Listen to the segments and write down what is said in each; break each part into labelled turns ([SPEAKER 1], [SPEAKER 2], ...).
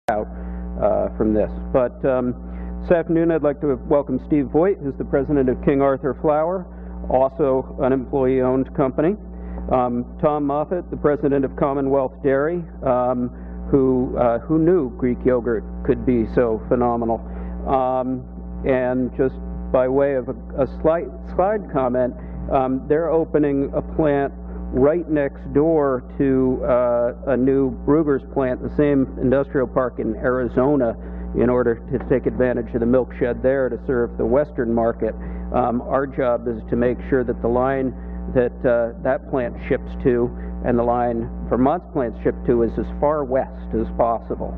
[SPEAKER 1] out from this. But this afternoon I'd like to welcome Steve Voigt, who's the president of King Arthur Flour, also an employee-owned company. Tom Moffat, the president of Commonwealth Dairy, who knew Greek yogurt could be so phenomenal. And just by way of a slide comment, they're opening a plant right next door to a new Bruegger's plant, the same industrial park in Arizona, in order to take advantage of the milk shed there to serve the Western market. Our job is to make sure that the line that that plant ships to and the line Vermont's plant shipped to is as far west as possible.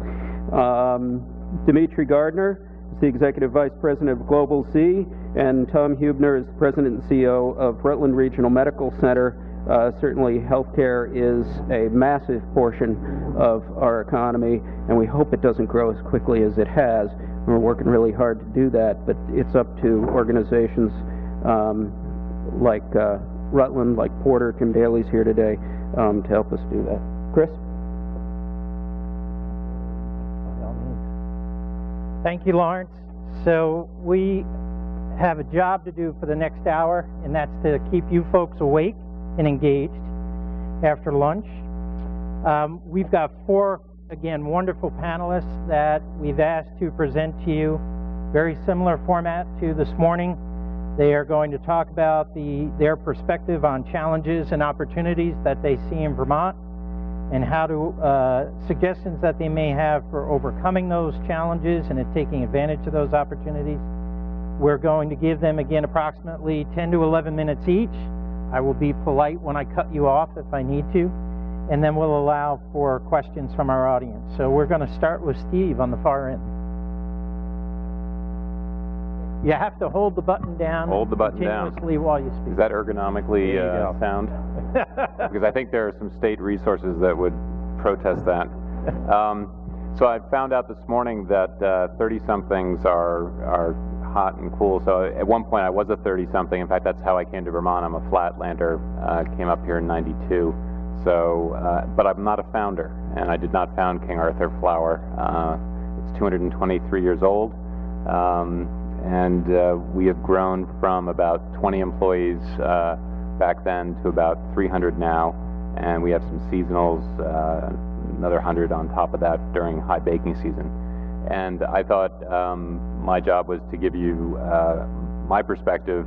[SPEAKER 1] Dimitri Gardner is the Executive Vice President of Global Z, and Tom Hubner is the President and CEO of Rutland Regional Medical Center. Certainly healthcare is a massive portion of our economy, and we hope it doesn't grow as quickly as it has. We're working really hard to do that, but it's up to organizations like Rutland, like Porter, Tim Daly's here today, to help us do that. Chris?
[SPEAKER 2] Thank you, Lawrence. So we have a job to do for the next hour, and that's to keep you folks awake and engaged after lunch. We've got four, again, wonderful panelists that we've asked to present to you. Very similar format to this morning. They are going to talk about their perspective on challenges and opportunities that they see in Vermont, and how to suggestions that they may have for overcoming those challenges and taking advantage of those opportunities. We're going to give them, again, approximately 10 to 11 minutes each. I will be polite when I cut you off if I need to, and then we'll allow for questions from our audience. So we're going to start with Steve on the far end. You have to hold the button down continuously while you speak.
[SPEAKER 3] Is that ergonomically sound? Because I think there are some state resources that would protest that. So I found out this morning that 30-somethings are hot and cool. So at one point I was a 30-something. In fact, that's how I came to Vermont. I'm a Flatlander. Came up here in '92. So, but I'm not a founder, and I did not found King Arthur Flour. It's 223 years old, and we have grown from about 20 employees back then to about 300 now, and we have some seasonals, another 100 on top of that during high baking season. And I thought my job was to give you my perspective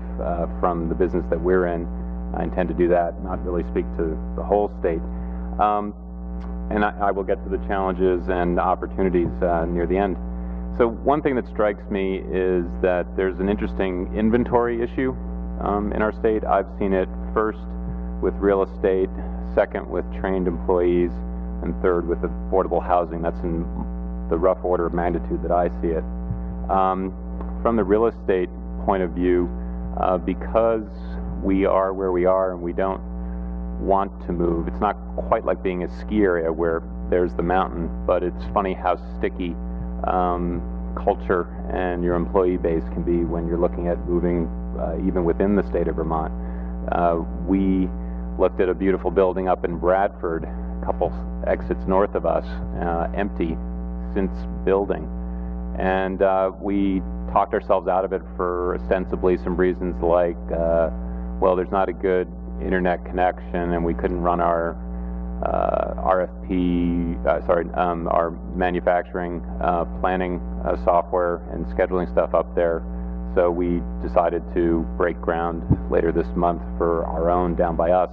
[SPEAKER 3] from the business that we're in. I intend to do that, not really speak to the whole state. And I will get to the challenges and opportunities near the end. So one thing that strikes me is that there's an interesting inventory issue in our state. I've seen it first with real estate, second with trained employees, and third with affordable housing. That's in the rough order of magnitude that I see it. From the real estate point of view, because we are where we are and we don't want to move, it's not quite like being a ski area where there's the mountain, but it's funny how sticky culture and your employee base can be when you're looking at moving even within the state of Vermont. We looked at a beautiful building up in Bradford, a couple exits north of us, empty since building, and we talked ourselves out of it for ostensibly some reasons like, well, there's not a good internet connection and we couldn't run our our manufacturing planning software and scheduling stuff up there. So we decided to break ground later this month for our own down by us.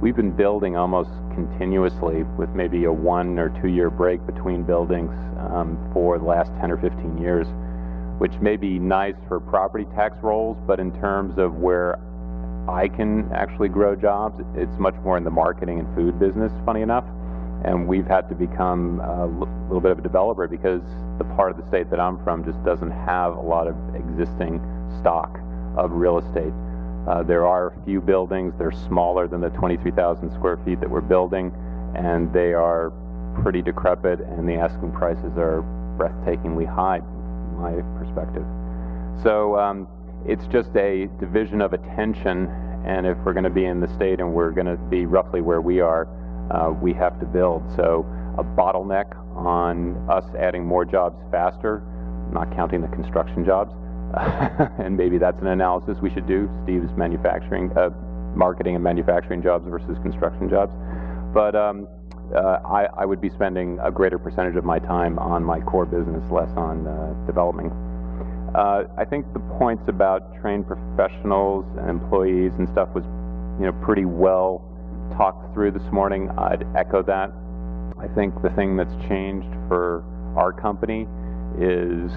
[SPEAKER 3] We've been building almost continuously with maybe a 1 or 2 year break between buildings for the last 10 or 15 years, which may be nice for property tax rolls, but in terms of where I can actually grow jobs, it's much more in the marketing and food business, funny enough. And we've had to become a little bit of a developer because the part of the state that I'm from just doesn't have a lot of existing stock of real estate. There are a few buildings. They're smaller than the 23,000 square feet that we're building, and they are pretty decrepit, and the asking prices are breathtakingly high, from my perspective. So it's just a division of attention, and if we're going to be in the state and we're going to be roughly where we are, we have to build. So a bottleneck on us adding more jobs faster, not counting the construction jobs. And maybe that's an analysis we should do. Steve's marketing and manufacturing jobs versus construction jobs. But I would be spending a greater percentage of my time on my core business, less on developing. I think the points about trained professionals and employees and stuff was, pretty well talked through this morning. I'd echo that. I think the thing that's changed for our company is,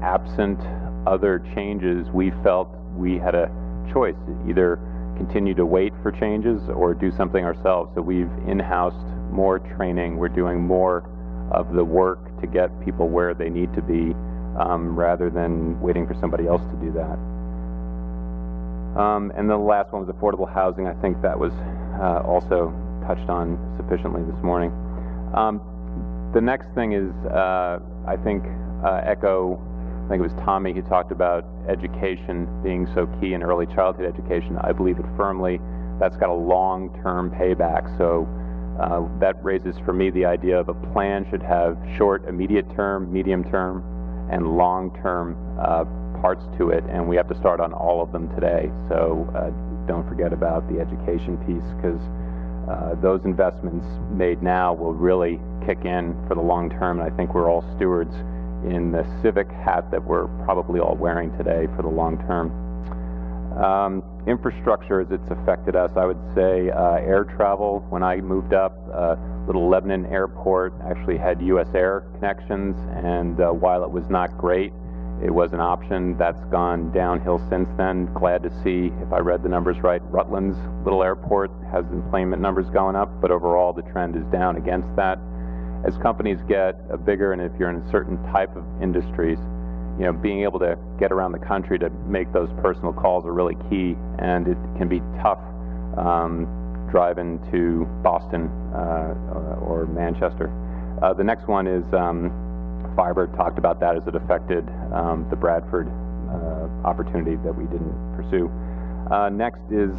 [SPEAKER 3] absent other changes, we felt we had a choice: either continue to wait for changes or do something ourselves. So we've in-housed more training. We're doing more of the work to get people where they need to be, rather than waiting for somebody else to do that. And the last one was affordable housing. I think that was also touched on sufficiently this morning. The next thing is, I think it was Tommy who talked about education being so key in early childhood education. I believe it firmly. That's got a long-term payback. So that raises for me the idea of a plan should have short, immediate term, medium term, and long-term parts to it, and we have to start on all of them today. So don't forget about the education piece, because those investments made now will really kick in for the long term, and I think we're all stewards in the civic hat that we're probably all wearing today for the long term. Infrastructure as it's affected us, I would say air travel. When I moved up, Little Lebanon Airport actually had U.S. Air connections, and while it was not great, it was an option. That's gone downhill since then. Glad to see, if I read the numbers right, Rutland's little airport has employment numbers going up, but overall the trend is down against that. As companies get bigger, and if you're in a certain type of industries, being able to get around the country to make those personal calls are really key, and it can be tough driving to Boston or Manchester. The next one is fiber. Talked about that as it affected the Bradford opportunity that we didn't pursue. Next is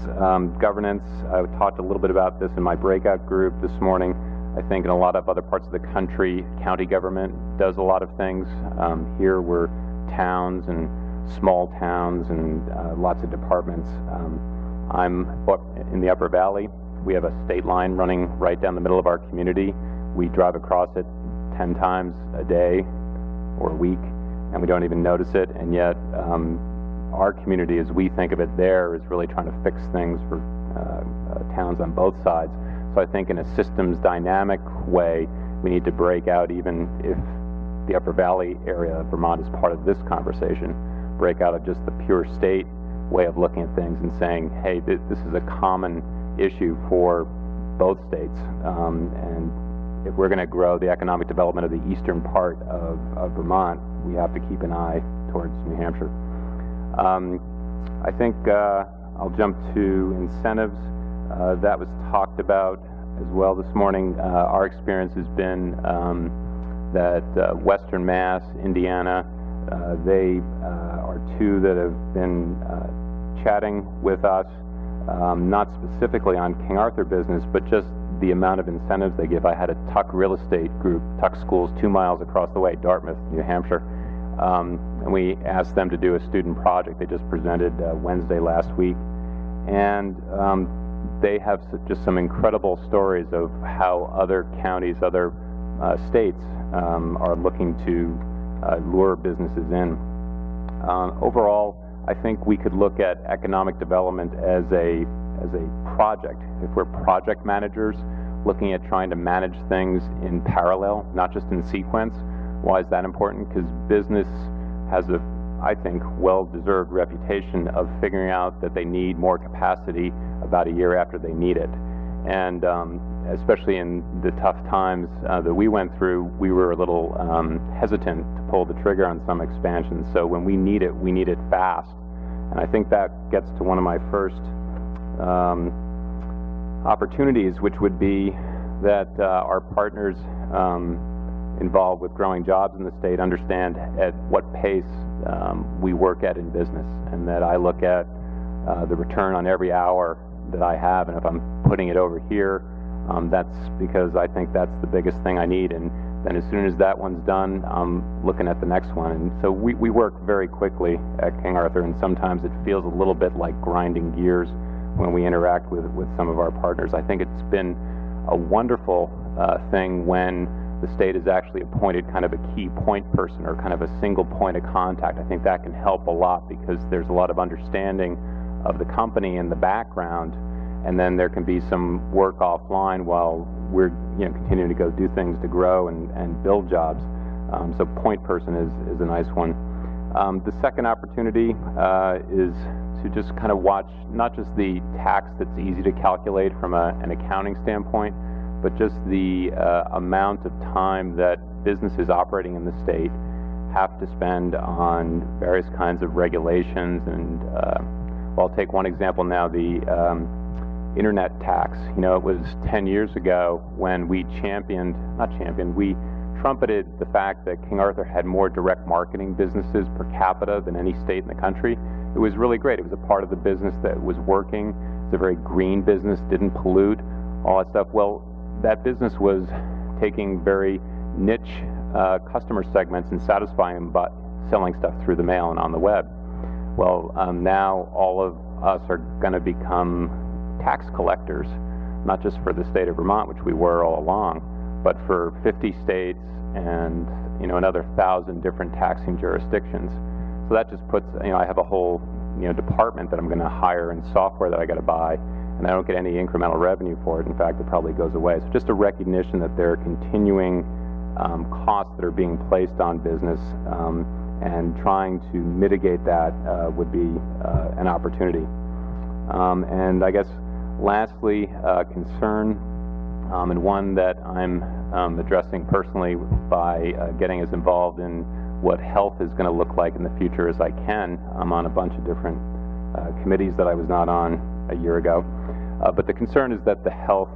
[SPEAKER 3] governance. I talked a little bit about this in my breakout group this morning. I think in a lot of other parts of the country, county government does a lot of things. Here we're towns and small towns and lots of departments. I'm in the Upper Valley. We have a state line running right down the middle of our community. We drive across it 10 times a day or a week, and we don't even notice it, and yet our community, as we think of it there, is really trying to fix things for towns on both sides. So I think in a systems dynamic way, we need to break out, even if the Upper Valley area of Vermont is part of this conversation, break out of just the pure state way of looking at things and saying, hey, this is a common issue for both states. And if we're going to grow the economic development of the eastern part of Vermont, we have to keep an eye towards New Hampshire. I think I'll jump to incentives. That was talked about as well this morning. Our experience has been that Western Mass, Indiana, they are two that have been chatting with us, not specifically on King Arthur business, but just the amount of incentives they give. I had a Tuck real estate group, Tuck Schools 2 miles across the way, Dartmouth, New Hampshire, and we asked them to do a student project. They just presented Wednesday last week, and they have just some incredible stories of how other counties, other states are looking to lure businesses in. Overall, I think we could look at economic development as a project. If we're project managers looking at trying to manage things in parallel, not just in sequence. Why is that important? Because business has a, I think, well-deserved reputation of figuring out that they need more capacity about a year after they need it. And especially in the tough times that we went through, we were a little hesitant to pull the trigger on some expansions. So when we need it fast. And I think that gets to one of my first opportunities, which would be that our partners involved with growing jobs in the state understand at what pace we work at in business, and that I look at the return on every hour that I have, and if I'm putting it over here, that's because I think that's the biggest thing I need. And then as soon as that one's done, I'm looking at the next one. And so we work very quickly at King Arthur, and sometimes it feels a little bit like grinding gears when we interact with some of our partners. I think it's been a wonderful thing when the state has actually appointed kind of a key point person or kind of a single point of contact. I think that can help a lot because there's a lot of understanding of the company in the background, and then there can be some work offline while we're continuing to go do things to grow and build jobs. So point person is a nice one. The second opportunity is to just kind of watch not just the tax that's easy to calculate from an accounting standpoint, but just the amount of time that businesses operating in the state have to spend on various kinds of regulations. And well, I'll take one example now, the internet tax. It was 10 years ago when we we trumpeted the fact that King Arthur had more direct marketing businesses per capita than any state in the country. It was really great. It was a part of the business that was working. It's a very green business, didn't pollute, all that stuff. Well, that business was taking very niche customer segments and satisfying them by selling stuff through the mail and on the web. Well, now all of us are going to become tax collectors, not just for the state of Vermont, which we were all along, but for 50 states and another 1,000 different taxing jurisdictions. So that just puts, I have a whole department that I'm going to hire and software that I got to buy, and I don't get any incremental revenue for it. In fact, it probably goes away. So just a recognition that there are continuing costs that are being placed on business, and trying to mitigate that would be an opportunity. And I guess lastly, concern, and one that I'm addressing personally by getting as involved in what health is going to look like in the future as I can. I'm on a bunch of different committees that I was not on a year ago. But the concern is that the health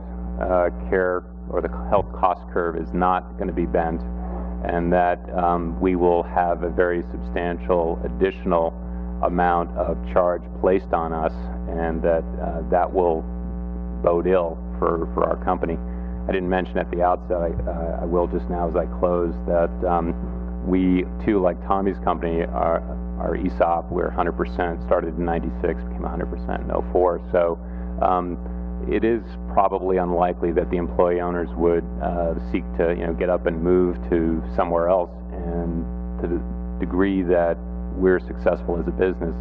[SPEAKER 3] care or the health cost curve is not going to be bent, and that we will have a very substantial additional amount of charge placed on us, and that will bode ill for our company. I didn't mention at the outset, I will just now as I close, that we too, like Tommy's company, our ESOP, we're 100%, started in 96, became 100% in 04. So it is probably unlikely that the employee owners would seek to get up and move to somewhere else. And to the degree that we're successful as a business,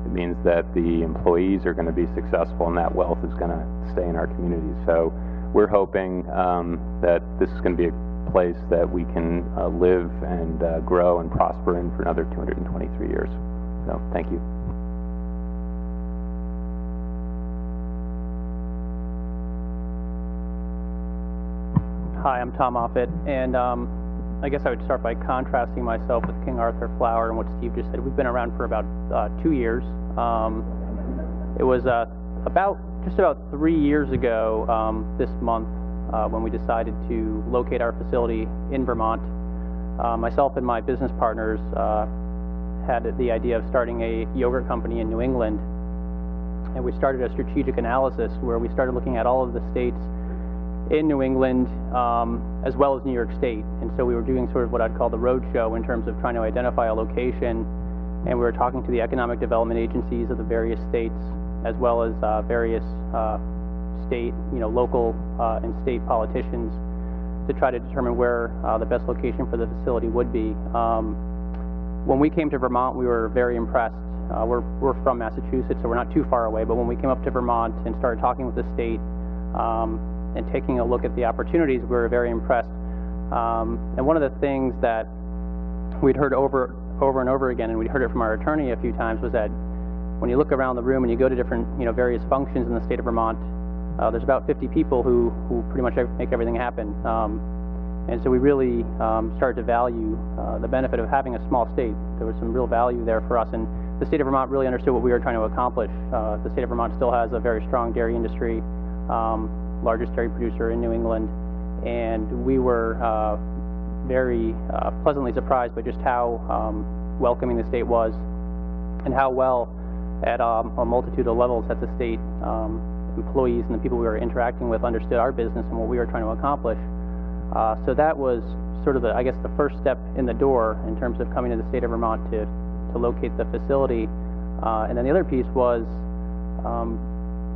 [SPEAKER 3] it means that the employees are going to be successful, and that wealth is going to stay in our communities. So we're hoping that this is going to be a place that we can live and grow and prosper in for another 223 years. So thank you.
[SPEAKER 4] Hi, I'm Tom Moffett, and I guess I would start by contrasting myself with King Arthur Flour and what Steve just said. We've been around for about 2 years. It was just about 3 years ago this month when we decided to locate our facility in Vermont. Myself and my business partners had the idea of starting a yogurt company in New England, and we started a strategic analysis where we started looking at all of the states in New England as well as New York State. And so we were doing sort of what I'd call the road show in terms of trying to identify a location, and we were talking to the economic development agencies of the various states as well as various state, local and state politicians to try to determine where the best location for the facility would be. When we came to Vermont, we were very impressed. We're from Massachusetts, so we're not too far away, but when we came up to Vermont and started talking with the state and taking a look at the opportunities, we were very impressed. And one of the things that we'd heard over and over again, and we'd heard it from our attorney a few times, was that when you look around the room and you go to different, various functions in the state of Vermont, there's about 50 people who pretty much make everything happen. And so we really started to value the benefit of having a small state. There was some real value there for us, and the state of Vermont really understood what we were trying to accomplish. The state of Vermont still has a very strong dairy industry, largest dairy producer in New England, and we were very pleasantly surprised by just how welcoming the state was, and how well at a multitude of levels that the state employees and the people we were interacting with understood our business and what we were trying to accomplish. So that was sort of the, I guess, the first step in the door in terms of coming to the state of Vermont to locate the facility. And then the other piece was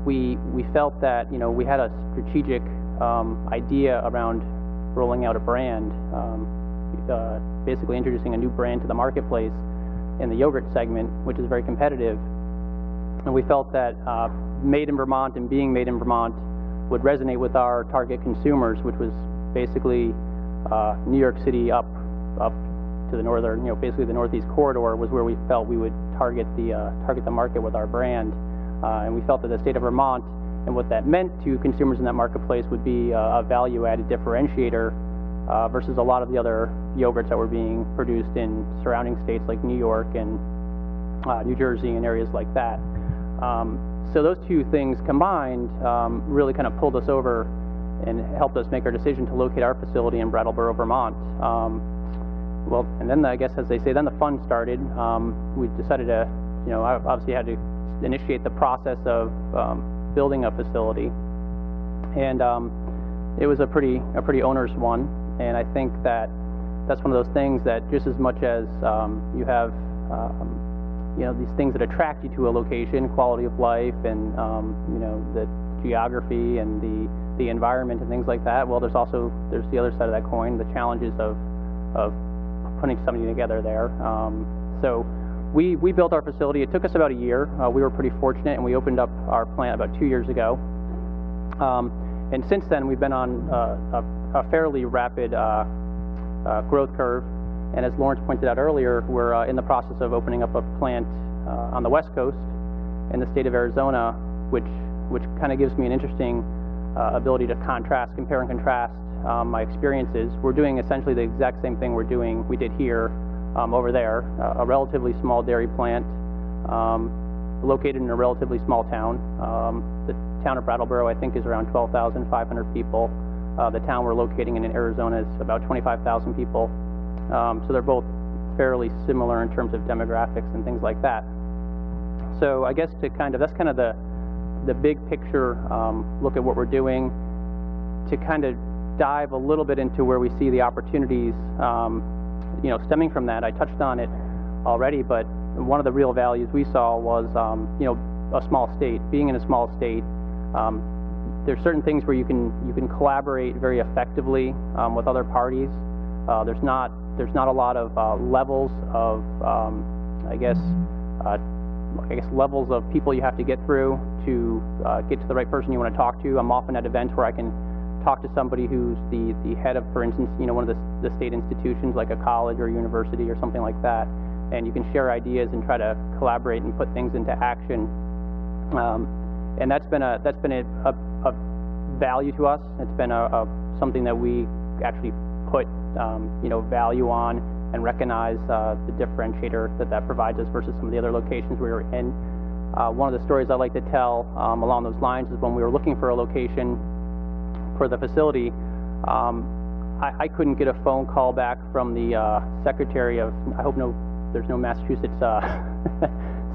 [SPEAKER 4] we felt that, you know, we had a strategic idea around rolling out a brand, basically introducing a new brand to the marketplace in the yogurt segment, which is very competitive. And we felt that made in Vermont and being made in Vermont would resonate with our target consumers, which was basically New York City up to the northern, you know, basically the Northeast corridor was where we felt we would target the market with our brand. And we felt that the state of Vermont and what that meant to consumers in that marketplace would be a value-added differentiator versus a lot of the other yogurts that were being produced in surrounding states like New York and New Jersey and areas like that. So those two things combined really kind of pulled us over and helped us make our decision to locate our facility in Brattleboro, Vermont. Well, and then I guess, as they say, then the fun started. We decided to, you know, obviously had to initiate the process of building a facility, and it was a pretty onerous one. And I think that that's one of those things that just as much as you have, you know, these things that attract you to a location, quality of life, and you know, the geography and the environment and things like that. Well, there's the other side of that coin, the challenges of putting something together there. So we built our facility. It took us about a year. We were pretty fortunate, and we opened up our plant about 2 years ago. And since then, we've been on a fairly rapid growth curve. And as Lawrence pointed out earlier, we're in the process of opening up a plant on the West Coast in the state of Arizona, which kind of gives me an interesting ability to compare and contrast my experiences. We're doing essentially the exact same thing we did here over there, a relatively small dairy plant located in a relatively small town. The town of Brattleboro, I think, is around 12,500 people. The town we're locating in Arizona is about 25,000 people. So they're both fairly similar in terms of demographics and things like that. So I guess that's kind of the big picture look at what we're doing. To kind of dive a little bit into where we see the opportunities, you know, stemming from that. I touched on it already, but one of the real values we saw was, you know, a small state. Being in a small state, there's certain things where you can collaborate very effectively with other parties. There's not a lot of levels of, I guess levels of people you have to get through to get to the right person you want to talk to. I'm often at events where I can talk to somebody who's the head of, for instance, you know, one of the state institutions like a college or university or something like that, and you can share ideas and try to collaborate and put things into action. And that's been a value to us. It's been something that we actually put you know, value on and recognize the differentiator that provides us versus some of the other locations we were in. One of the stories I like to tell along those lines is when we were looking for a location for the facility, I couldn't get a phone call back from the secretary of, I hope there's no Massachusetts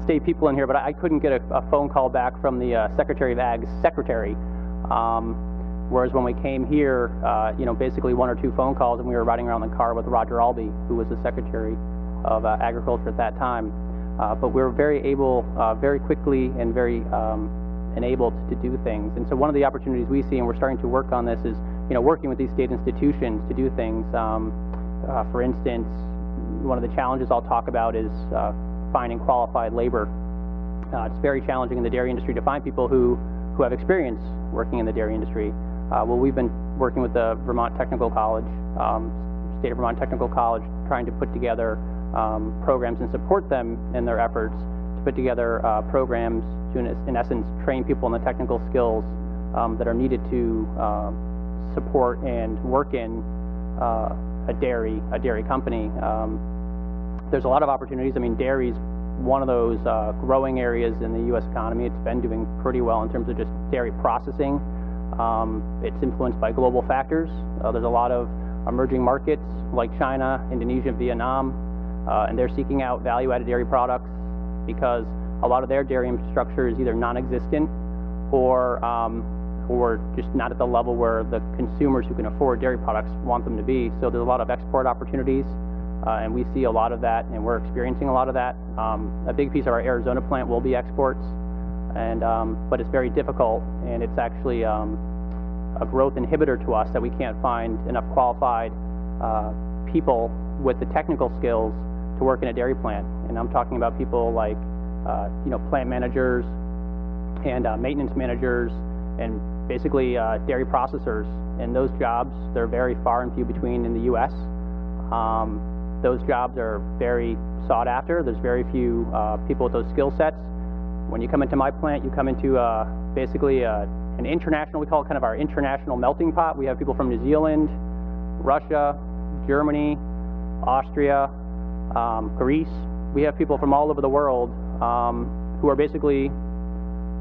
[SPEAKER 4] state people in here, but I couldn't get a phone call back from the Secretary of Ag's secretary. Whereas when we came here, you know, basically one or two phone calls and we were riding around in the car with Roger Albee, who was the Secretary of Agriculture at that time. But we were very able, very quickly and very enabled to do things. And so one of the opportunities we see, and we're starting to work on this, is, you know, working with these state institutions to do things. For instance, one of the challenges I'll talk about is finding qualified labor. It's very challenging in the dairy industry to find people who have experience working in the dairy industry. Well, we've been working with the Vermont Technical College, State of Vermont Technical College, trying to put together programs and support them in their efforts to put together programs to, in essence, train people in the technical skills that are needed to support and work in a dairy company. There's a lot of opportunities. I mean, dairy's one of those growing areas in the U.S. economy. It's been doing pretty well in terms of just dairy processing. It's influenced by global factors. There's a lot of emerging markets like China, Indonesia, Vietnam, and they're seeking out value-added dairy products because a lot of their dairy infrastructure is either non-existent or or just not at the level where the consumers who can afford dairy products want them to be. So there's a lot of export opportunities, and we see a lot of that, and we're experiencing a lot of that. A big piece of our Arizona plant will be exports, and but it's very difficult, and it's actually a growth inhibitor to us that we can't find enough qualified people with the technical skills to work in a dairy plant. And I'm talking about people like plant managers and maintenance managers and basically dairy processors. And those jobs, they're very far and few between in the U.S. Those jobs are very sought after. There's very few people with those skill sets. When you come into my plant, you come into basically an international, we call it kind of our international melting pot. We have people from New Zealand, Russia, Germany, Austria, Greece. We have people from all over the world who are basically,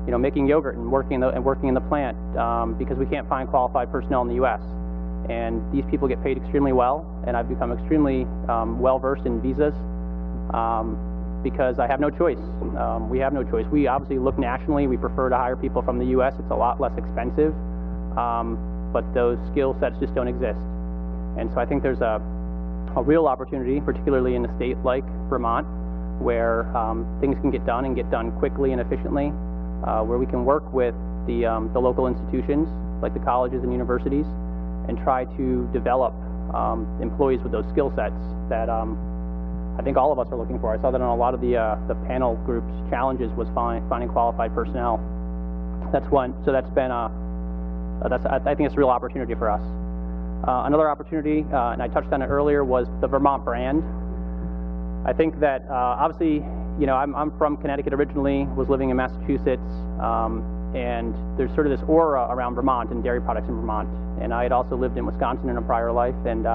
[SPEAKER 4] making yogurt and working in the plant because we can't find qualified personnel in the U.S. And these people get paid extremely well, and I've become extremely well versed in visas because I have no choice. We have no choice. We obviously look nationally. We prefer to hire people from the U.S. It's a lot less expensive, but those skill sets just don't exist. And so I think there's a real opportunity, particularly in a state like Vermont, where things can get done and get done quickly and efficiently, where we can work with the local institutions like the colleges and universities and try to develop employees with those skill sets that I think all of us are looking for. I saw that on a lot of the panel groups' challenges was finding qualified personnel. That's one. So that's been I think it's a real opportunity for us. Another opportunity, and I touched on it earlier, was the Vermont brand. I think that obviously, I'm from Connecticut originally, was living in Massachusetts, and there's sort of this aura around Vermont and dairy products in Vermont. And I had also lived in Wisconsin in a prior life, and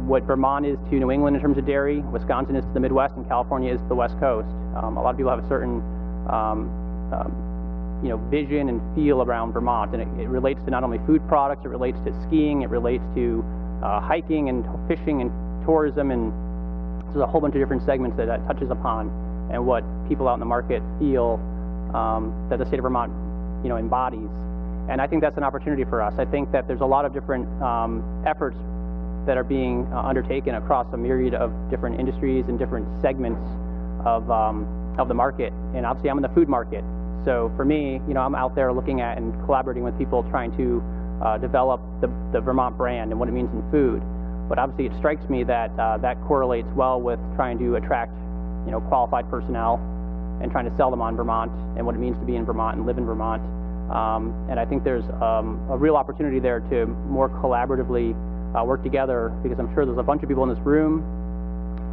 [SPEAKER 4] what Vermont is to New England in terms of dairy, Wisconsin is to the Midwest, and California is to the West Coast. A lot of people have a certain vision and feel around Vermont, and it relates to not only food products, it relates to skiing, it relates to hiking and fishing and tourism, and there's a whole bunch of different segments that touches upon, and what people out in the market feel that the state of Vermont, embodies. And I think that's an opportunity for us. I think that there's a lot of different efforts that are being undertaken across a myriad of different industries and different segments of the market. And obviously, I'm in the food market. So for me, I'm out there looking at and collaborating with people trying to develop the Vermont brand and what it means in food. But obviously, it strikes me that that correlates well with trying to attract, qualified personnel and trying to sell them on Vermont and what it means to be in Vermont and live in Vermont. And I think there's a real opportunity there to more collaboratively work together, because I'm sure there's a bunch of people in this room,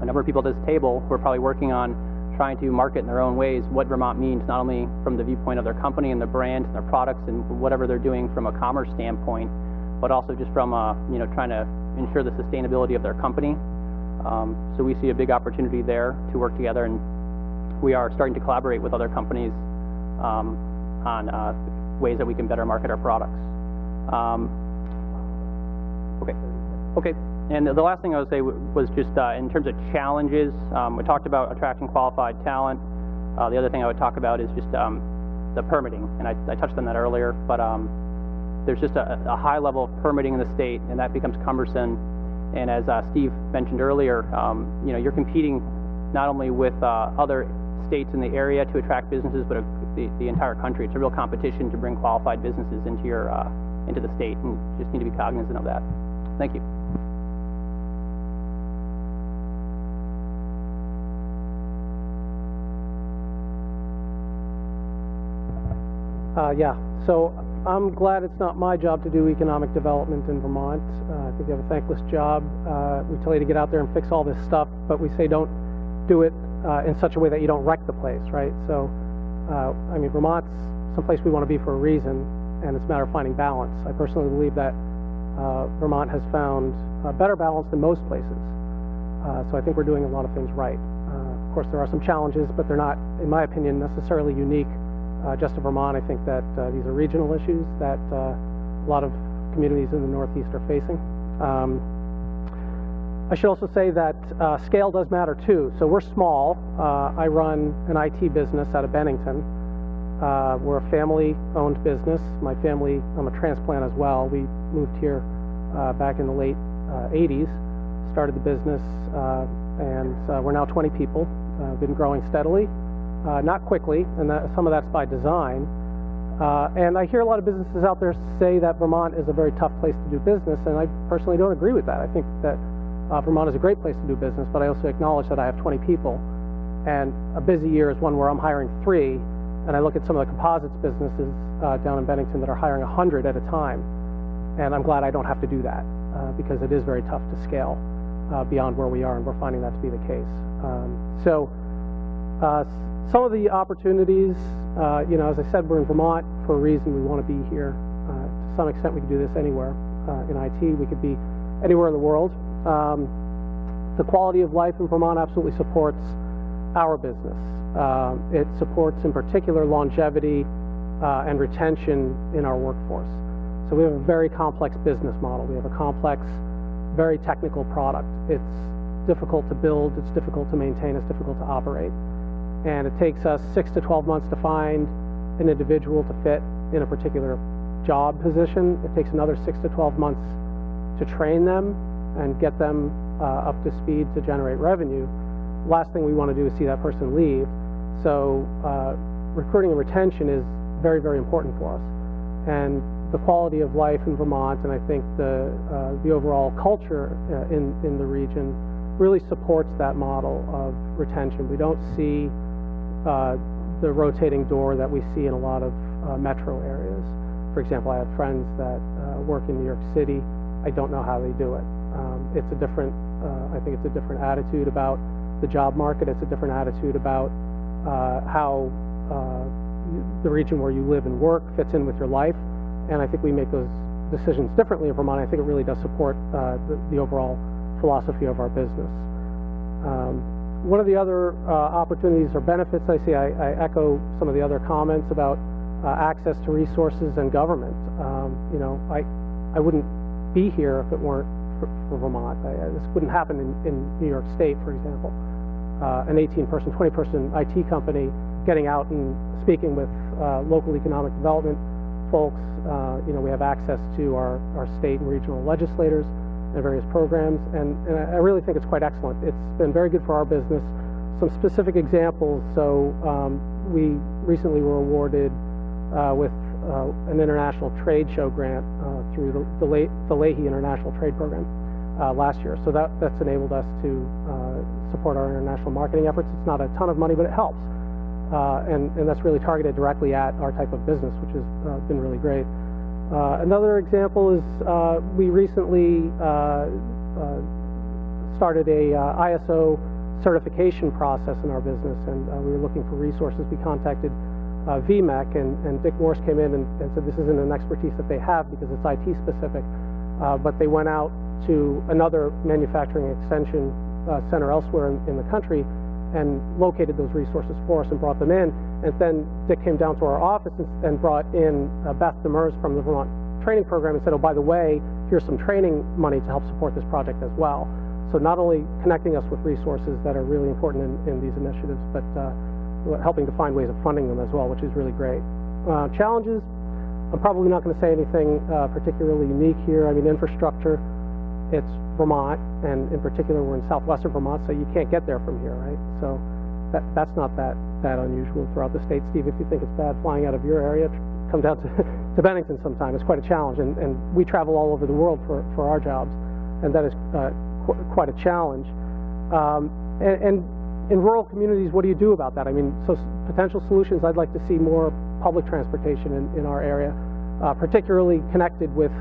[SPEAKER 4] a number of people at this table who are probably working on trying to market in their own ways what Vermont means, not only from the viewpoint of their company and their brand and their products and whatever they're doing from a commerce standpoint, but also just from trying to ensure the sustainability of their company. So we see a big opportunity there to work together, and we are starting to collaborate with other companies on ways that we can better market our products. Okay. And the last thing I would say was just in terms of challenges, we talked about attracting qualified talent. The other thing I would talk about is just the permitting, and I touched on that earlier, but there's just a high level of permitting in the state, and that becomes cumbersome. And as Steve mentioned earlier, you're competing not only with other states in the area to attract businesses, but the entire country. It's a real competition to bring qualified businesses into the state, and just need to be cognizant of that. Thank you.
[SPEAKER 5] So I'm glad it's not my job to do economic development in Vermont. I think you have a thankless job. We tell you to get out there and fix all this stuff, but we say don't do it in such a way that you don't wreck the place, right? So, Vermont's someplace we want to be for a reason, and it's a matter of finding balance. I personally believe that Vermont has found a better balance than most places. So I think we're doing a lot of things right. Of course, there are some challenges, but they're not, in my opinion, necessarily unique just to Vermont. I think that these are regional issues that a lot of communities in the Northeast are facing. I should also say that scale does matter too. So we're small. I run an IT business out of Bennington. We're a family-owned business. My family, I'm a transplant as well. We moved here back in the late 80s, started the business, and we're now 20 people. Been growing steadily, not quickly, and some of that's by design. And I hear a lot of businesses out there say that Vermont is a very tough place to do business, and I personally don't agree with that. I think that Vermont is a great place to do business, but I also acknowledge that I have 20 people, and a busy year is one where I'm hiring 3, and I look at some of the composites businesses down in Bennington that are hiring 100 at a time, and I'm glad I don't have to do that because it is very tough to scale beyond where we are, and we're finding that to be the case. Some of the opportunities, as I said, we're in Vermont for a reason. We want to be here. To some extent, we could do this anywhere in IT. We could be anywhere in the world. The quality of life in Vermont absolutely supports our business. It supports, in particular, longevity and retention in our workforce. So we have a very complex business model. We have a complex, very technical product. It's difficult to build, it's difficult to maintain, it's difficult to operate. And it takes us 6 to 12 months to find an individual to fit in a particular job position. It takes another 6 to 12 months to train them and get them up to speed to generate revenue. Last thing we want to do is see that person leave. So recruiting and retention is very, very important for us. And the quality of life in Vermont, and I think the overall culture in the region really supports that model of retention. We don't see the rotating door that we see in a lot of metro areas. For example, I have friends that work in New York City. I don't know how they do it. It's a different, I think it's a different attitude about the job market. It's a different attitude about how the region where you live and work fits in with your life. And I think we make those decisions differently in Vermont. I think it really does support the overall philosophy of our business. One of the other opportunities or benefits I see, I echo some of the other comments about access to resources and government. I wouldn't be here if it weren't for Vermont. This wouldn't happen in New York State, for example. An 18-person, 20-person IT company getting out and speaking with local economic development folks. We have access to our state and regional legislators and various programs, and I really think it's quite excellent. It's been very good for our business. Some specific examples, so we recently were awarded with an international trade show grant through the Leahy International Trade Program last year. So that's enabled us to support our international marketing efforts. It's not a ton of money, but it helps. And that's really targeted directly at our type of business, which has been really great. Another example is we recently started a ISO certification process in our business, and we were looking for resources. We contacted VMEC, and Dick Morse came in and said this isn't an expertise that they have because it's IT specific, but they went out to another manufacturing extension center elsewhere in the country and located those resources for us and brought them in. And then Dick came down to our office and brought in Beth Demers from the Vermont training program and said, oh, by the way, here's some training money to help support this project as well. So not only connecting us with resources that are really important in these initiatives, but helping to find ways of funding them as well, which is really great. Challenges, I'm probably not going to say anything particularly unique here. I mean, infrastructure, it's Vermont, and in particular we're in southwestern Vermont, so you can't get there from here, right? So that's not that unusual throughout the state. Steve, if you think it's bad flying out of your area, come down to Bennington sometime. It's quite a challenge, and we travel all over the world for our jobs, and that is quite a challenge. And in rural communities, what do you do about that? I mean, so potential solutions, I'd like to see more public transportation in our area, particularly connected with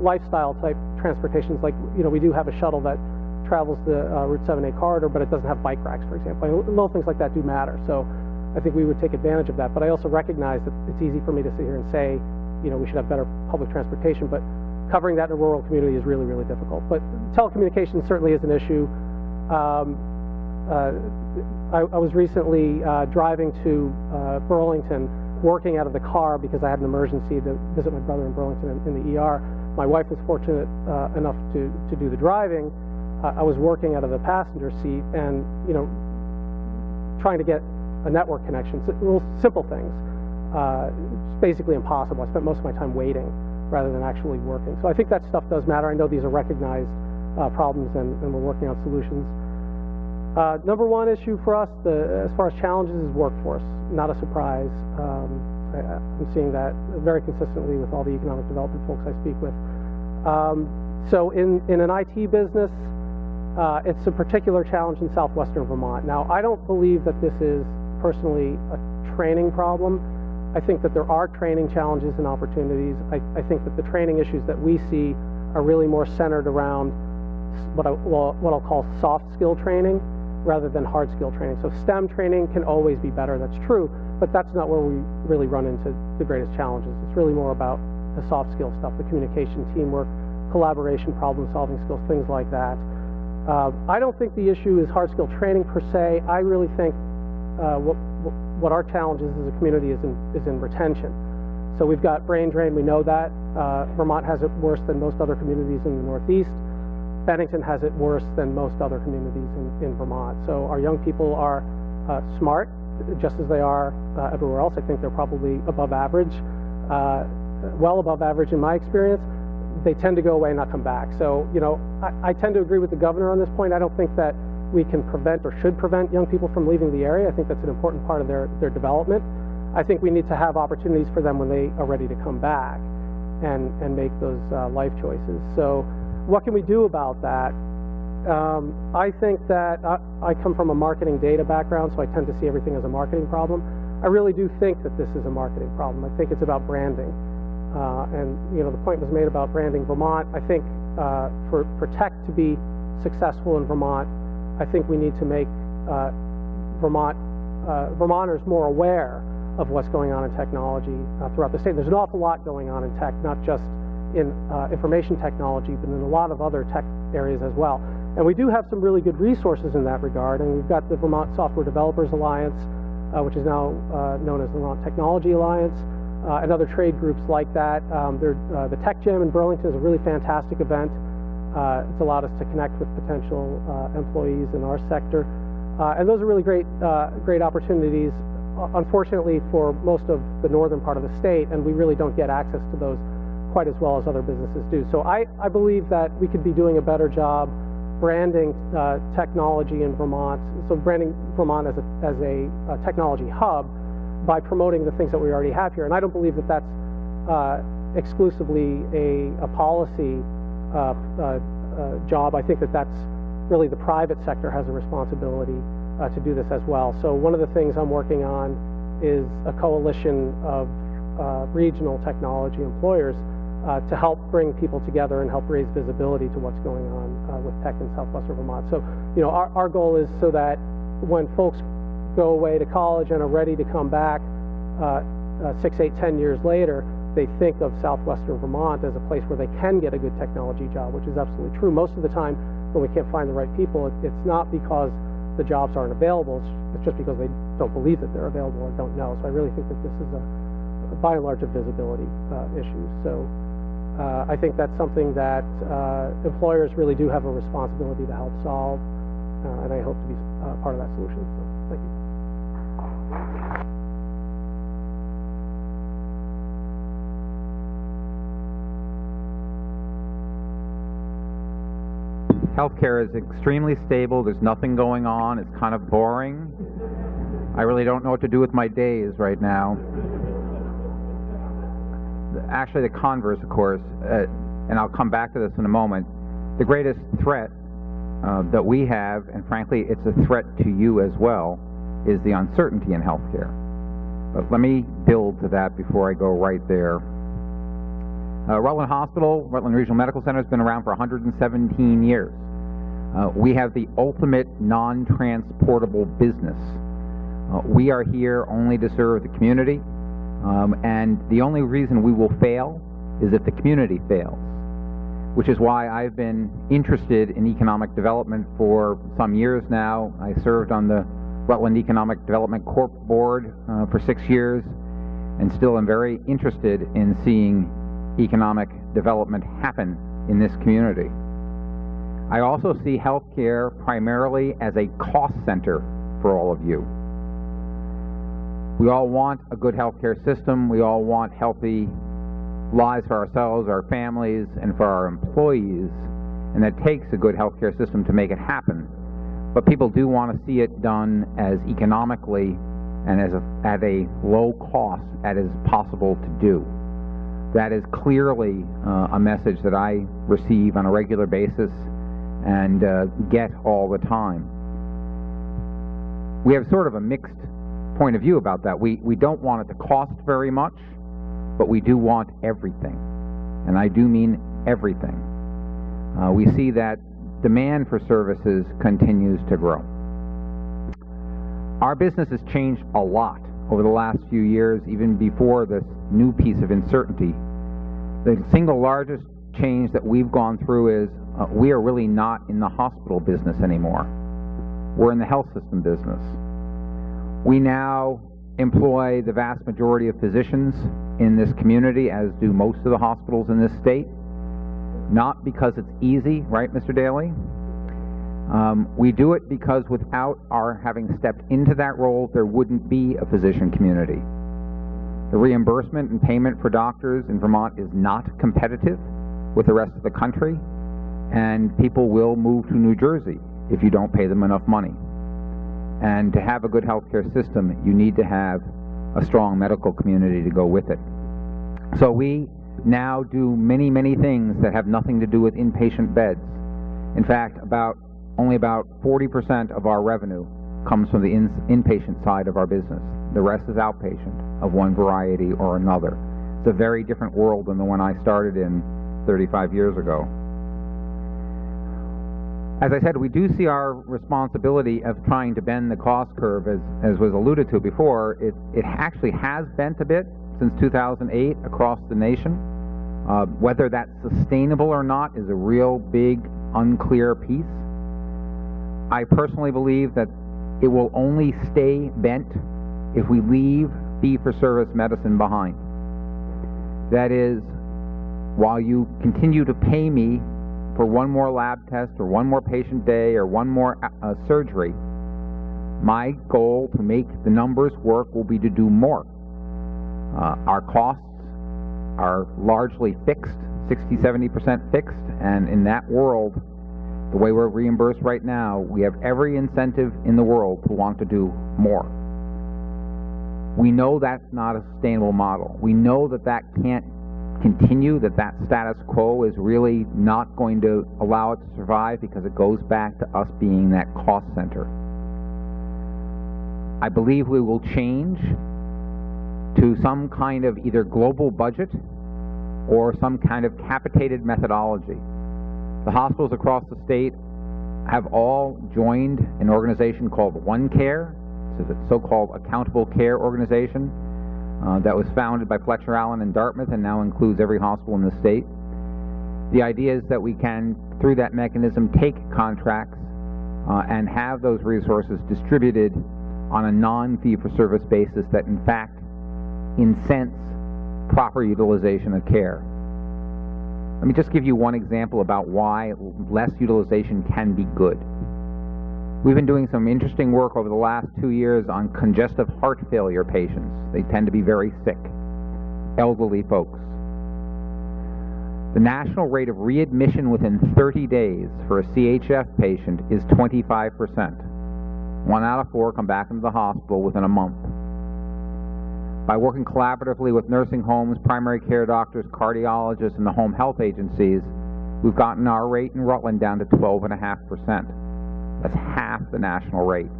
[SPEAKER 5] lifestyle type transportations. Like, we do have a shuttle that travels the Route 7A corridor, but it doesn't have bike racks, for example. Little things like that do matter. So I think we would take advantage of that. But I also recognize that it's easy for me to sit here and say, we should have better public transportation, but covering that in a rural community is really, really difficult. But telecommunications certainly is an issue. I was recently driving to Burlington, working out of the car because I had an emergency to visit my brother in Burlington in the ER. My wife was fortunate enough to do the driving. I was working out of the passenger seat and, trying to get a network connection, little simple things. it's basically impossible. I spent most of my time waiting rather than actually working. So I think that stuff does matter. I know these are recognized problems, and we're working on solutions. Number one issue for us, as far as challenges, is workforce. Not a surprise. I'm seeing that very consistently with all the economic development folks I speak with. So in an IT business, it's a particular challenge in southwestern Vermont. Now, I don't believe that this is personally a training problem. I think that there are training challenges and opportunities. I think that the training issues that we see are really more centered around what I'll call soft skill training rather than hard skill training. So STEM training can always be better, that's true, but that's not where we really run into the greatest challenges. It's really more about the soft skill stuff, the communication, teamwork, collaboration, problem solving skills, things like that. I don't think the issue is hard skill training per se. I really think what our challenge is as a community is in retention. So we've got brain drain, we know that. Vermont has it worse than most other communities in the Northeast. Bennington has it worse than most other communities in Vermont. So our young people are smart, just as they are everywhere else. I think they're probably above average, well above average in my experience. They tend to go away and not come back. So, you know, I tend to agree with the governor on this point. I don't think that we can prevent or should prevent young people from leaving the area. I think that's an important part of their development. I think we need to have opportunities for them when they are ready to come back and make those life choices. So what can we do about that? I think that I come from a marketing data background, so I tend to see everything as a marketing problem. I really do think that this is a marketing problem. I think it's about branding. And, you know, the point was made about branding Vermont. I think for tech to be successful in Vermont, I think we need to make Vermonters more aware of what's going on in technology throughout the state. There's an awful lot going on in tech, not just in information technology, but in a lot of other tech areas as well. And we do have some really good resources in that regard. And we've got the Vermont Software Developers Alliance, which is now known as the Vermont Technology Alliance, and other trade groups like that. The Tech Jam in Burlington is a really fantastic event. It's allowed us to connect with potential employees in our sector. And those are really great opportunities, unfortunately, for most of the northern part of the state, and we really don't get access to those quite as well as other businesses do. So I believe that we could be doing a better job branding technology in Vermont, so branding Vermont as a technology hub by promoting the things that we already have here. And I don't believe that that's exclusively a policy job. I think that that's really the private sector has a responsibility to do this as well. So one of the things I'm working on is a coalition of regional technology employers to help bring people together and help raise visibility to what's going on with tech in southwestern Vermont. So, you know, our goal is so that when folks go away to college and are ready to come back 6, 8, 10 years later, they think of southwestern Vermont as a place where they can get a good technology job, which is absolutely true. Most of the time when we can't find the right people, it's not because the jobs aren't available, it's just because they don't believe that they're available or don't know. So I really think that this is by and large a visibility issue. So I think that's something that employers really do have a responsibility to help solve, and I hope to be part of that solution. So thank you.
[SPEAKER 6] Healthcare is extremely stable. There's nothing going on. It's kind of boring. I really don't know what to do with my days right now. Actually, the converse, of course, and I'll come back to this in a moment, the greatest threat that we have, and frankly, it's a threat to you as well, is the uncertainty in healthcare. But let me build to that before I go right there. Rutland Hospital, Rutland Regional Medical Center, has been around for 117 years. We have the ultimate non-transportable business. We are here only to serve the community, and the only reason we will fail is if the community fails, which is why I've been interested in economic development for some years now. I served on the Rutland Economic Development Corp Board for 6 years, and still am very interested in seeing economic development happen in this community. I also see healthcare primarily as a cost center for all of you. We all want a good healthcare system. We all want healthy lives for ourselves, our families, and for our employees, and that takes a good healthcare system to make it happen. But people do want to see it done as economically and at a low cost as is possible to do. That is clearly a message that I receive on a regular basis and get all the time. We have sort of a mixed point of view about that. We don't want it to cost very much, but we do want everything. And I do mean everything. We see that demand for services continues to grow. Our business has changed a lot over the last few years, even before this new piece of uncertainty. The single largest change that we've gone through is we are really not in the hospital business anymore. We're in the health system business. We now employ the vast majority of physicians in this community, as do most of the hospitals in this state. Not because it's easy, right, Mr. Daly? We do it because without our having stepped into that role, there wouldn't be a physician community. The reimbursement and payment for doctors in Vermont is not competitive with the rest of the country, and people will move to New Jersey if you don't pay them enough money. And to have a good healthcare system, you need to have a strong medical community to go with it. So we now do many, many things that have nothing to do with inpatient beds. In fact, only about 40% of our revenue comes from the inpatient side of our business. The rest is outpatient of one variety or another. It's a very different world than the one I started in 35 years ago. As I said, we do see our responsibility of trying to bend the cost curve, as was alluded to before. It actually has bent a bit since 2008 across the nation. Whether that's sustainable or not is a real big, unclear piece. I personally believe that it will only stay bent if we leave fee-for-service medicine behind. That is, while you continue to pay me for one more lab test or one more patient day or one more surgery, my goal to make the numbers work will be to do more. Our costs are largely fixed, 60-70% fixed, and in that world, the way we're reimbursed right now, we have every incentive in the world to want to do more. We know that's not a sustainable model. We know that that can't continue, that status quo is really not going to allow it to survive because it goes back to us being that cost center. I believe we will change to some kind of either global budget or some kind of capitated methodology. The hospitals across the state have all joined an organization called OneCare. It's a so-called accountable care organization that was founded by Fletcher Allen in Dartmouth and now includes every hospital in the state. The idea is that we can, through that mechanism, take contracts and have those resources distributed on a non-fee-for-service basis that, in fact, incents proper utilization of care. Let me just give you one example about why less utilization can be good. We've been doing some interesting work over the last 2 years on congestive heart failure patients. They tend to be very sick, elderly folks. The national rate of readmission within 30 days for a CHF patient is 25%. 1 out of 4 come back into the hospital within a month. By working collaboratively with nursing homes, primary care doctors, cardiologists, and the home health agencies, we've gotten our rate in Rutland down to 12.5%. That's half the national rate.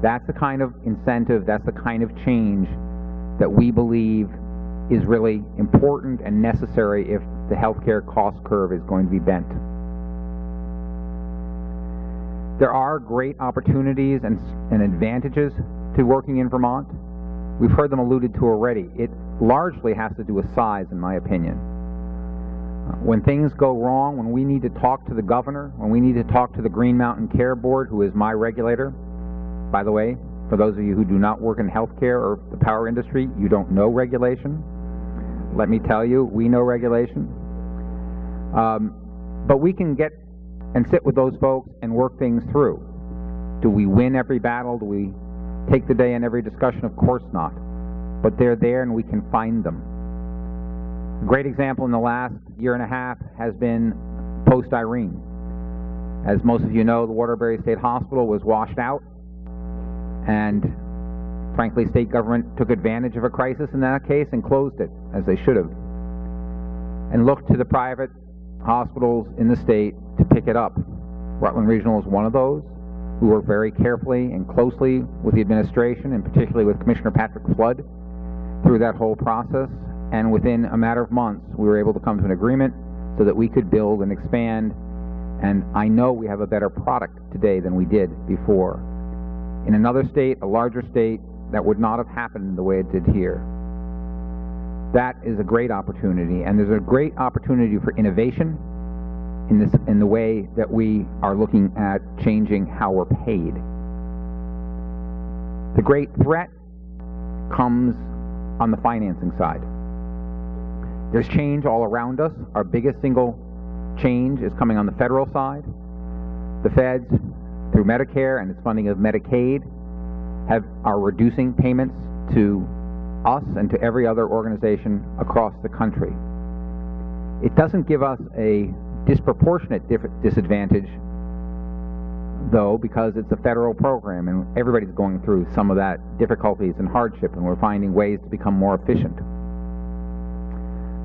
[SPEAKER 6] That's the kind of incentive, that's the kind of change that we believe is really important and necessary if the healthcare cost curve is going to be bent. There are great opportunities and advantages to working in Vermont. We've heard them alluded to already. It largely has to do with size, in my opinion. When things go wrong, when we need to talk to the governor, when we need to talk to the Green Mountain Care Board, who is my regulator, by the way, for those of you who do not work in healthcare or the power industry, you don't know regulation. Let me tell you, we know regulation. But we can get and sit with those folks and work things through. Do we win every battle? Do we take the day in every discussion? Of course not. But they're there and we can find them. A great example in the last year and a half has been post-Irene. As most of you know, the Waterbury State Hospital was washed out, and frankly, state government took advantage of a crisis in that case and closed it, as they should have, and looked to the private hospitals in the state to pick it up. Rutland Regional is one of those. We work very carefully and closely with the administration, and particularly with Commissioner Patrick Flood, through that whole process, and within a matter of months, we were able to come to an agreement so that we could build and expand, and I know we have a better product today than we did before. In another state, a larger state, that would not have happened the way it did here. That is a great opportunity, and there's a great opportunity for innovation in the way that we are looking at changing how we're paid. The great threat comes on the financing side. There's change all around us. Our biggest single change is coming on the federal side. The feds, through Medicare and its funding of Medicaid, are reducing payments to us and to every other organization across the country. It doesn't give us a disproportionate disadvantage, though, because it's a federal program and everybody's going through some of that difficulties and hardship, and we're finding ways to become more efficient.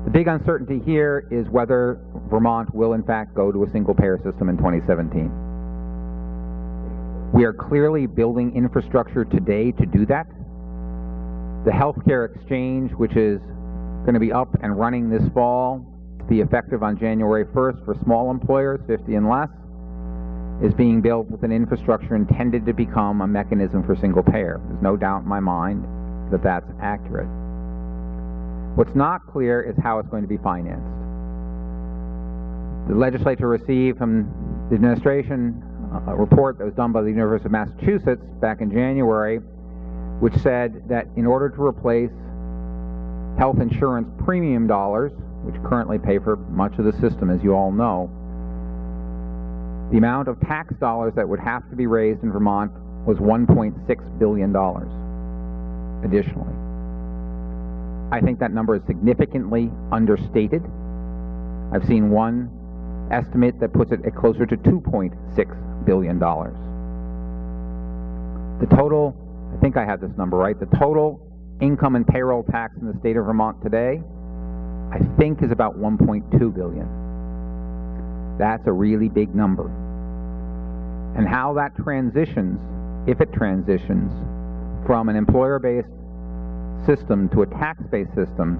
[SPEAKER 6] The big uncertainty here is whether Vermont will in fact go to a single-payer system in 2017. We are clearly building infrastructure today to do that. The healthcare exchange, which is going to be up and running this fall, to be effective on January 1st for small employers, 50 and less, is being built with an infrastructure intended to become a mechanism for single payer. There's no doubt in my mind that that's accurate. What's not clear is how it's going to be financed. The legislature received from the administration a report that was done by the University of Massachusetts back in January, which said that in order to replace health insurance premium dollars, which currently pay for much of the system, as you all know, the amount of tax dollars that would have to be raised in Vermont was $1.6 billion additionally. I think that number is significantly understated. I've seen one estimate that puts it at closer to $2.6 billion. The total, I think I have this number right, the total income and payroll tax in the state of Vermont today, I think, is about $1.2 billion. That's a really big number. And how that transitions, if it transitions, from an employer-based system to a tax-based system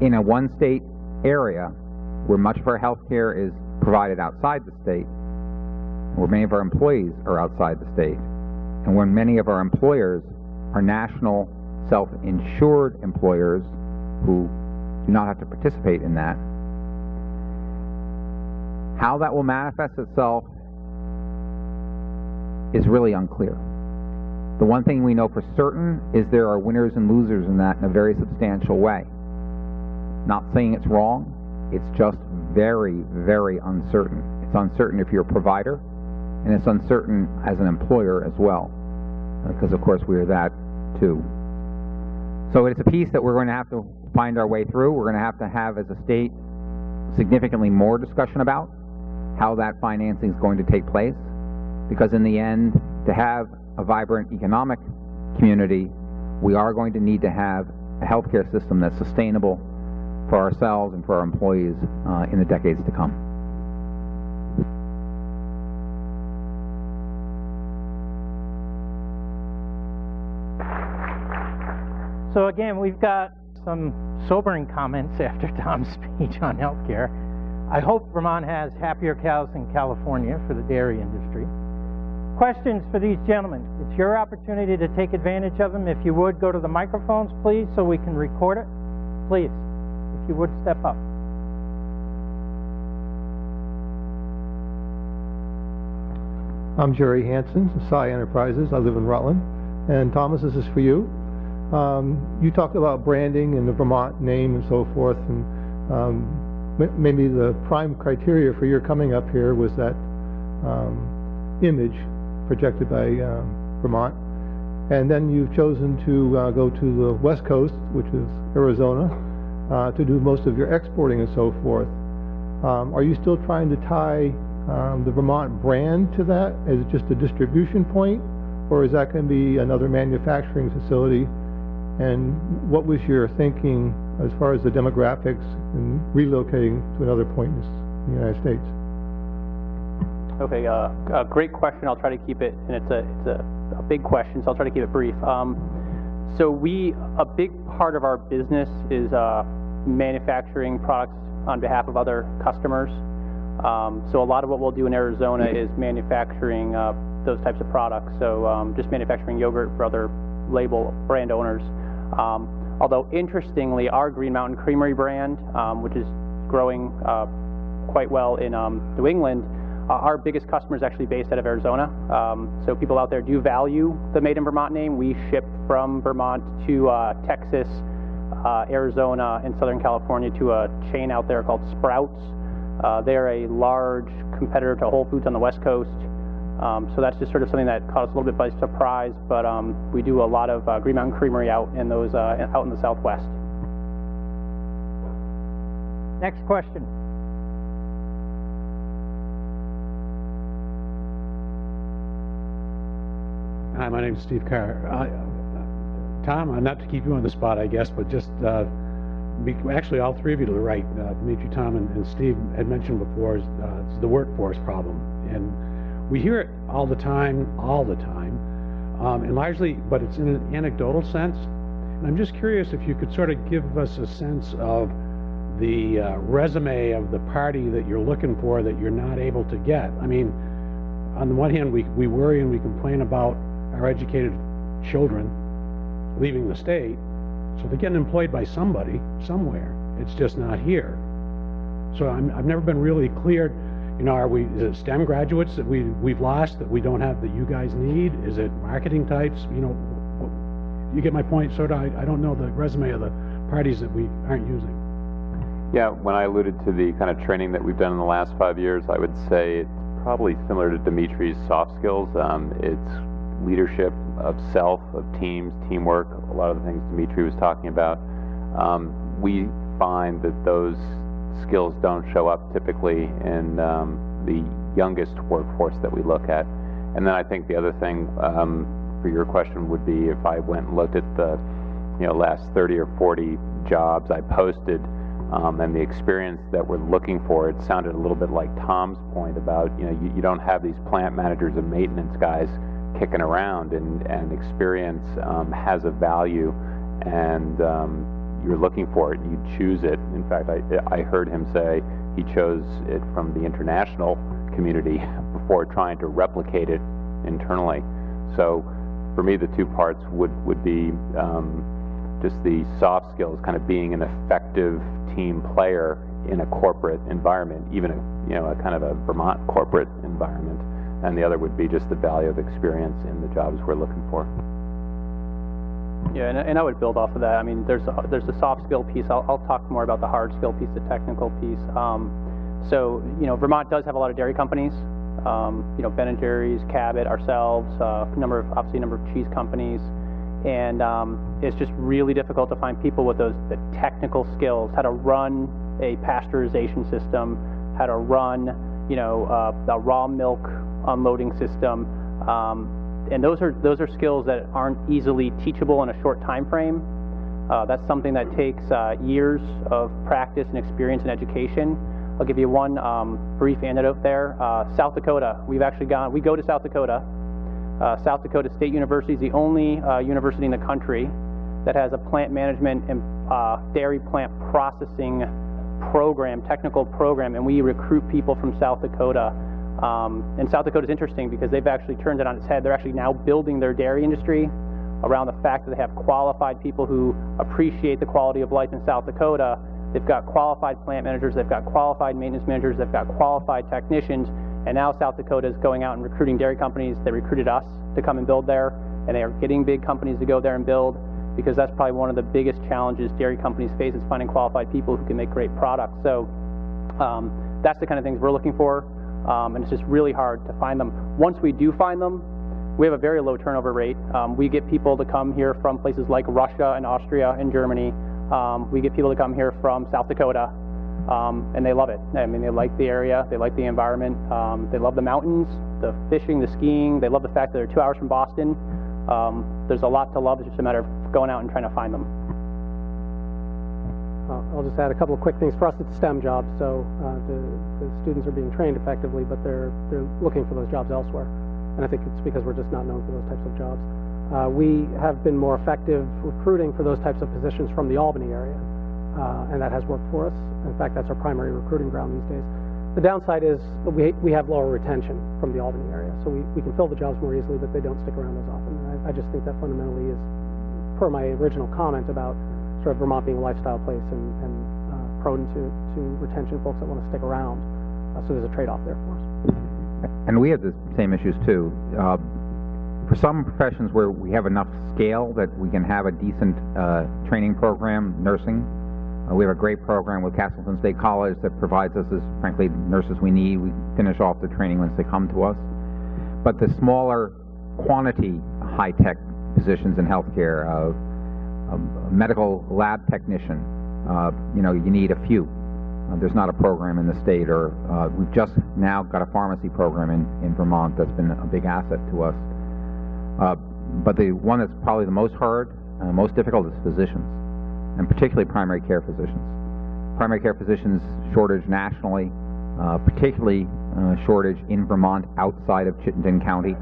[SPEAKER 6] in a one-state area where much of our health care is provided outside the state, where many of our employees are outside the state, and when many of our employers are national self-insured employers who do not have to participate in that. How that will manifest itself is really unclear. The one thing we know for certain is there are winners and losers in that in a very substantial way. Not saying it's wrong, it's just very, very uncertain. It's uncertain if you're a provider, and it's uncertain as an employer as well, because of course we are that too. So it's a piece that we're going to have to find our way through. We're going to have as a state, significantly more discussion about how that financing is going to take place, because in the end, to have a vibrant economic community, we are going to need to have a healthcare system that's sustainable for ourselves and for our employees in the decades to come.
[SPEAKER 2] So again, we've got some sobering comments after Tom's speech on healthcare. I hope Vermont has happier cows than California for the dairy industry. Questions for these gentlemen? It's your opportunity to take advantage of them. If you would, go to the microphones, please, so we can record it. Please, if you would, step up.
[SPEAKER 7] I'm Jerry Hansen, Psy Enterprises. I live in Rutland. And Thomas, this is for you. You talked about branding and the Vermont name and so forth, and maybe the prime criteria for your coming up here was that image projected by Vermont. And then you've chosen to go to the West Coast, which is Arizona, to do most of your exporting and so forth. Are you still trying to tie the Vermont brand to that as just a distribution point, or is that going to be another manufacturing facility? And what was your thinking as far as the demographics and relocating to another point in the United States?
[SPEAKER 4] Okay, a great question. I'll try to keep it, and it's a big question, so I'll try to keep it brief. So a big part of our business is manufacturing products on behalf of other customers. So a lot of what we'll do in Arizona is manufacturing those types of products. So just manufacturing yogurt for other label brand owners. Although interestingly, our Green Mountain Creamery brand, which is growing quite well in New England, our biggest customer is actually based out of Arizona. So people out there do value the Made in Vermont name. We ship from Vermont to Texas, Arizona, and Southern California to a chain out there called Sprouts. They're a large competitor to Whole Foods on the West Coast. So that's just sort of something that caught us a little bit by surprise, but we do a lot of Green Mountain Creamery out in those out in the Southwest.
[SPEAKER 2] Next question.
[SPEAKER 8] Hi, my name is Steve Carr. Tom, not to keep you on the spot, I guess, but just actually all three of you to the right, Dimitri, Tom, and Steve had mentioned before, it's the workforce problem. And we hear it all the time, and largely, but it's in an anecdotal sense. And I'm just curious if you could sort of give us a sense of the resume of the party that you're looking for that you're not able to get. I mean, on the one hand, we worry and we complain about our educated children leaving the state, so they're getting employed by somebody, somewhere. It's just not here. So I've never been really clear, you know, is it STEM graduates that we've lost that we don't have that you guys need? Is it marketing types? You know, you get my point, sort of. I don't know the resume of the parties that we aren't using.
[SPEAKER 3] Yeah, when I alluded to the kind of training that we've done in the last 5 years, I would say it's probably similar to Dimitri's soft skills. It's leadership of self, of teams, teamwork, a lot of the things Dimitri was talking about. We find that those skills don't show up typically in the youngest workforce that we look at. And then I think the other thing for your question would be if I went and looked at the last 30 or 40 jobs I posted and the experience that we're looking for, it sounded a little bit like Tom's point about you don't have these plant managers and maintenance guys kicking around, and experience has a value, and you're looking for it, you choose it. In fact, I heard him say he chose it from the international community before trying to replicate it internally. So for me, the two parts would be just the soft skills, kind of being an effective team player in a corporate environment, even a kind of a Vermont corporate environment. And the other would be just the value of experience in the jobs we're looking for.
[SPEAKER 4] Yeah, and I would build off of that. I mean, there's the soft skill piece. I'll talk more about the hard skill piece, the technical piece. So Vermont does have a lot of dairy companies. Ben & Jerry's, Cabot, ourselves, obviously a number of cheese companies, and it's just really difficult to find people with the technical skills, how to run a pasteurization system, how to run the raw milk unloading system, and those are skills that aren't easily teachable in a short time frame. That's something that takes years of practice and experience and education. I'll give you one brief anecdote there. South Dakota, we go to South Dakota. South Dakota State University is the only university in the country that has a plant management and dairy plant processing program, technical program, and we recruit people from South Dakota. And South Dakota is interesting because they've actually turned it on its head. They're actually now building their dairy industry around the fact that they have qualified people who appreciate the quality of life in South Dakota. They've got qualified plant managers, they've got qualified maintenance managers, they've got qualified technicians, and now South Dakota is going out and recruiting dairy companies. They recruited us to come and build there, and they are getting big companies to go there and build, because that's probably one of the biggest challenges dairy companies face, is finding qualified people who can make great products. So that's the kind of things we're looking for, and it's just really hard to find them. Once we do find them, we have a very low turnover rate. We get people to come here from places like Russia and Austria and Germany. We get people to come here from South Dakota, and they love it. I mean, they like the area, they like the environment, they love the mountains, the fishing, the skiing. They love the fact that they're 2 hours from Boston. There's a lot to love. It's just a matter of going out and trying to find them.
[SPEAKER 5] I'll just add a couple of quick things. For us, it's a STEM job, so the students are being trained effectively, but they're looking for those jobs elsewhere. And I think it's because we're just not known for those types of jobs. We have been more effective recruiting for those types of positions from the Albany area, and that has worked for us. In fact, that's our primary recruiting ground these days. The downside is we have lower retention from the Albany area, so we can fill the jobs more easily, but they don't stick around as often. And I just think that fundamentally is, per my original comment about sort of Vermont being a lifestyle place and prone to retention, folks that want to stick around. So there's a trade-off there for us.
[SPEAKER 6] And we have the same issues too. For some professions where we have enough scale that we can have a decent training program, nursing, we have a great program with Castleton State College that provides us, as frankly, nurses we need. We finish off the training once they come to us. But the smaller quantity high-tech positions in healthcare, a medical lab technician, you need a few. There's not a program in the state, or we've just now got a pharmacy program in Vermont that's been a big asset to us. But the one that's probably the most hard and the most difficult is physicians, and particularly primary care physicians. Primary care physicians shortage nationally, particularly shortage in Vermont outside of Chittenden County.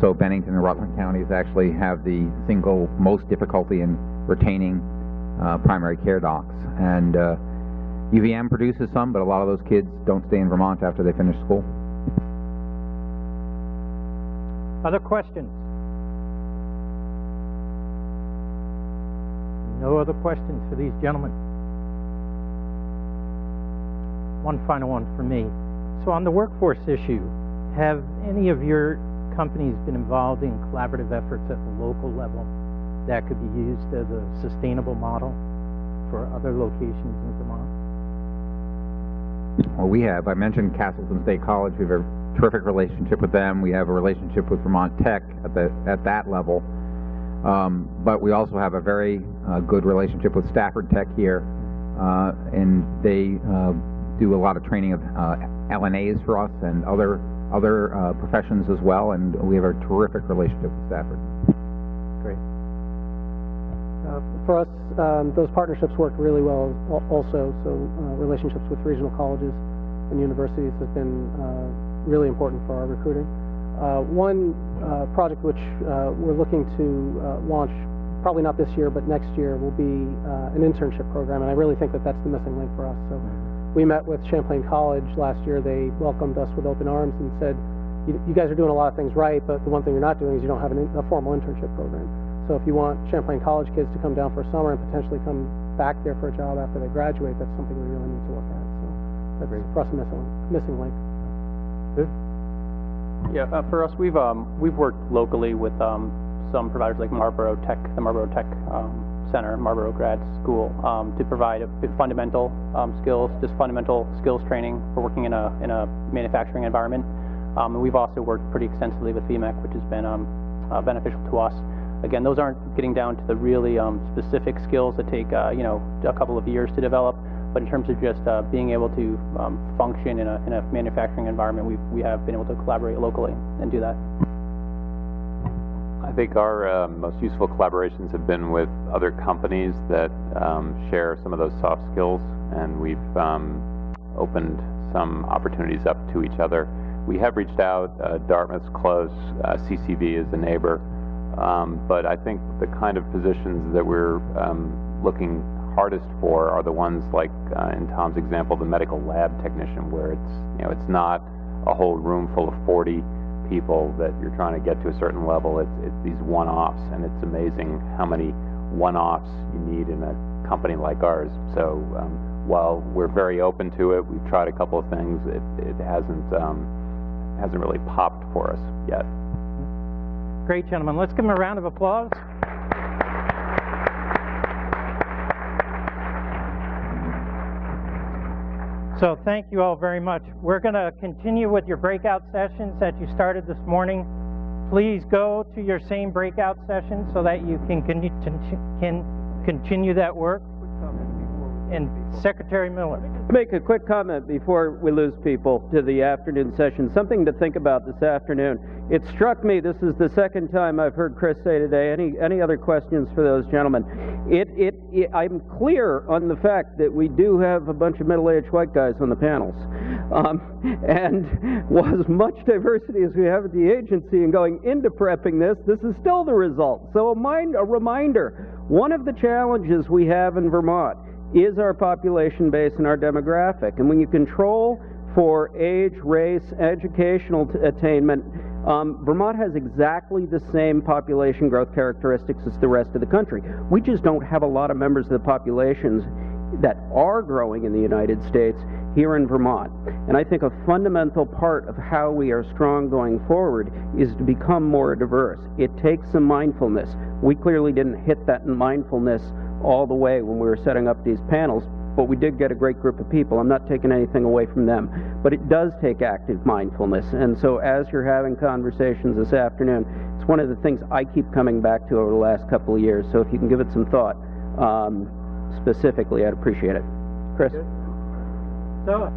[SPEAKER 6] So Bennington and Rutland counties actually have the single most difficulty in retaining primary care docs. And UVM produces some, but a lot of those kids don't stay in Vermont after they finish school.
[SPEAKER 2] Other questions? No other questions for these gentlemen? One final one for me. So on the workforce issue, have any of your companies been involved in collaborative efforts at the local level that could be used as a sustainable model for other locations in Vermont?
[SPEAKER 6] Well, we have. I mentioned Castleton State College. We have a terrific relationship with them. We have a relationship with Vermont Tech at that level. But we also have a very good relationship with Stafford Tech here, and they do a lot of training of LNAs for us and other professions as well, and we have a terrific relationship with Stafford.
[SPEAKER 2] Great.
[SPEAKER 5] For us, those partnerships work really well also, so relationships with regional colleges and universities has been really important for our recruiting. One project which we're looking to launch, probably not this year, but next year, will be an internship program, and I really think that that's the missing link for us. So we met with Champlain College last year. They welcomed us with open arms and said, you guys are doing a lot of things right, but the one thing you're not doing is you don't have a formal internship program. So if you want Champlain College kids to come down for a summer and potentially come back there for a job after they graduate, that's something we really need to look at. So that's for us a missing link.
[SPEAKER 2] Good.
[SPEAKER 4] Yeah, for us, we've worked locally with some providers like Marlboro Tech, the Marlboro Tech Center, Marlboro Grad School, to provide fundamental skills, just fundamental skills training for working in a manufacturing environment. And we've also worked pretty extensively with VMEC, which has been beneficial to us. Again, those aren't getting down to the really specific skills that take a couple of years to develop. But in terms of just being able to function in a manufacturing environment, we have been able to collaborate locally and do that.
[SPEAKER 3] I think our most useful collaborations have been with other companies that share some of those soft skills, and we've opened some opportunities up to each other. We have reached out. Dartmouth's close. CCV is a neighbor. But I think the kind of positions that we're looking hardest for are the ones like, in Tom's example, the medical lab technician, where it's not a whole room full of 40 people that you're trying to get to a certain level. It's these one-offs, and it's amazing how many one-offs you need in a company like ours. So while we're very open to it, we've tried a couple of things. It hasn't really popped for us yet.
[SPEAKER 2] Great, gentlemen. Let's give them a round of applause. So thank you all very much. We're going to continue with your breakout sessions that you started this morning. please go to your same breakout session so that you can continue that work. And Secretary Miller.
[SPEAKER 1] Make a quick comment before we lose people to the afternoon session. Something to think about this afternoon. It struck me, this is the second time I've heard Chris say today, any other questions for those gentlemen? I'm clear on the fact that we do have a bunch of middle-aged white guys on the panels. And as much diversity as we have at the agency and going into prepping this is still the result. So a reminder, one of the challenges we have in Vermont is our population base and our demographic. And when you control for age, race, educational attainment, Vermont has exactly the same population growth characteristics as the rest of the country. We just don't have a lot of members of the populations that are growing in the United States here in Vermont. And I think a fundamental part of how we are strong going forward is to become more diverse. It takes some mindfulness. We clearly didn't hit that mindfulness all the way when we were setting up these panels, but we did get a great group of people. I'm not taking anything away from them, but it does take active mindfulness. And so as you're having conversations this afternoon, it's one of the things I keep coming back to over the last couple of years. So if you can give it some thought, specifically, I'd appreciate it. Chris?
[SPEAKER 2] So